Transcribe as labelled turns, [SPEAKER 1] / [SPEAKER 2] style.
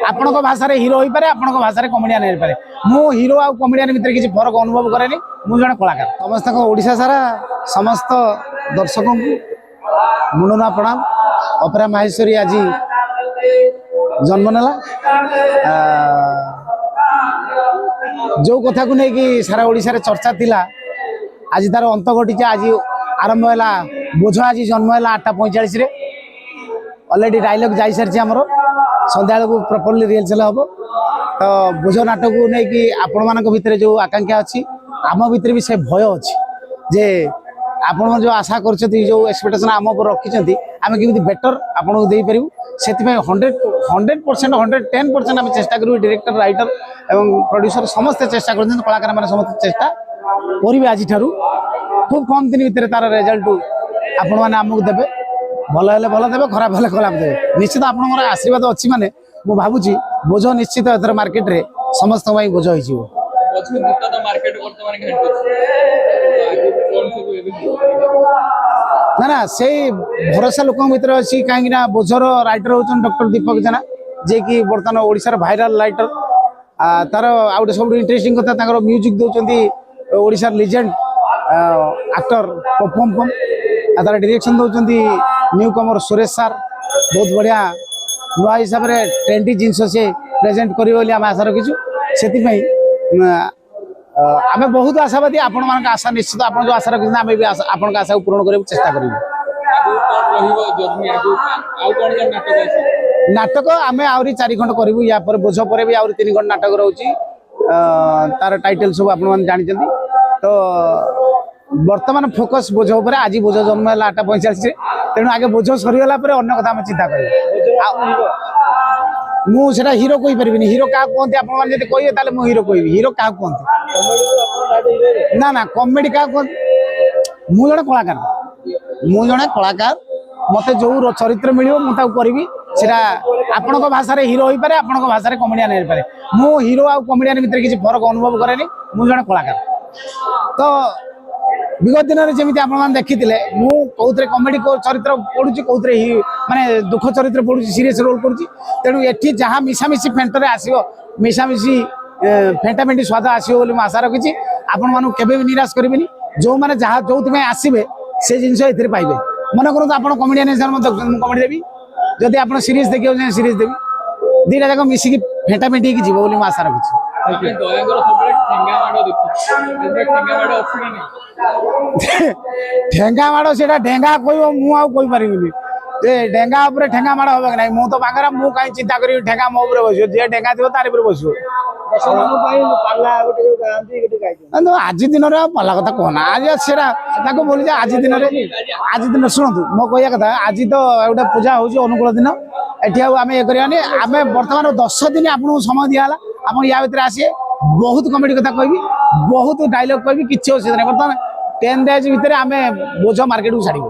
[SPEAKER 1] आपण भाषा हिरो हो पारे आपण भाषा कमेडियन हो पारे मु हिरो आ कमेडियन भितर किसी फरक अनुभव करे मु जन कलाकार समस्त ओडिशा सारा समस्त दर्शकों मुंडना प्रणाम। ऑपेरा माहेश्वरी आज जन्म नेला जो कथा को नहीं कि सारा ओडिशा रे चर्चा थिला आज तार अंत घटी आज आरंभ है बोझ आज जन्म है 8:45 रे ऑलरेडी डायलॉग जाई सारी आमर संध्या को प्रॉपर्ली रिहर्सल हम तो बोझ नाटक को नहीं कि आपण मान भितर जो आकांक्षा अच्छी आम भितर भी से भय अच्छी जे आपण जो आशा कर जो एक्सपेक्टेशन आम पर रखी आम केमी बेटर आपन को दे पारू से 100% 110% आम चेष्टा करूँ डायरेक्टर राइटर एवं प्रोड्यूसर समस्त चेष्टा कर कलाकार मैंने समस्त चेष्टा करेंगे आज खूब कम दिन भितर तार रिजल्ट आपण मैंने आमको देवे भल हेले भल देवे खराब हेले खराब देवे निश्चित आपंकर आशीर्वाद अच्छी माने मु भावुची बोझ निश्चित एथर मार्केट रे समस्त बोझ हो ना ना से भरोसा लोक भर अच्छी कहीं बोझर राइटर होती डॉक्टर दीपक जेना जे कि बर्तमान ओडिशार भाइराल राइटर तार आउ गोटे सब इंटरेस्टिंग कथा म्यूजिक दौरान ओडिशार लिजेंड एक्टर पपम पम तार डायरेक्शन दौरान न्यू कमर सुरेश सार बहुत बढ़िया नुआ हिसाब से ट्रेंडी जिनस से प्रेजेंट करें आम आशा रखीचु से आम बहुत आशावादी आपण मान आशा निश्चित आप जो आशा रखी आम भी आपण आशा को पूरण करने चेष्टा करूँ। नाटक आम आहरी 4 खंड करूँ या बोझ पर भी आहरी 3 खंड नाटक रोचे तार टाइटल सब आप जानते तो वर्तमान फोकस बोझ उपर आज बोझ जन्म है 8:45 तेणु आगे बोझ सरीगला अन्य कथा आम चिंता कर मुझे हिरो कही पारि हिरो क्या कहते आप कहे मु हिरो कह हिरो क्या कहते ना ना कॉमेडी क्या कहते मु जड़े कलाकार मत जो चरित्र मिल मुझे करी सेटा आपण भाषा हिरो हो पारे आपण भाषा कमेडियन हो पारे मु हिरो आ कमेडियन भितर किसी फरक अनुभव करे मुझे कलाकार तो विगत दिन में जमी आप देखी मुझे कमेडी चरित्र पढ़ुची कौन माने दुख चरित्र पढ़ुची सीरीयस रोल करुँच तेणु ये जहाँ मिशामिशी फेंटर आसो मिशामिशी फेंटाफेंटी स्वाद आसो आशा रखी आपण मानू केवे भी निराश करें जो मैंने जहाँ जो आसवे से जिनस ये पाइबे मन करूँ आप कमेडियन हिसाब से कमेडी देवी जदि आप सीरीज देखिए सीरीज देवी दीटा जाक मिसिकी फेंटाफेंटी जीव बोली आशा रखी ठेंगा माड़ से ढेंगा कह मुझे ढेंगा ठेंगा माड़ हम ना मु तो पाखरा मु कहीं चिंता करी ठेंगा मो बस जी ढेंगा थी तार बस आज दिन पाला कथा कहना आज से बोली आज दिन शुणु मो कह कथा आज तो गोटे पूजा हो अनुकूल दिन एटी आम ये करानी आम बर्तमान 10 दिन आपको समय दिहला आप या भर आसिए बहुत कमेडी कथा कह बहुत डायलॉग कह कि असुविधा नहीं बर्तमान 10 डेज भितर आम बोझ मार्केट को छाड़ू।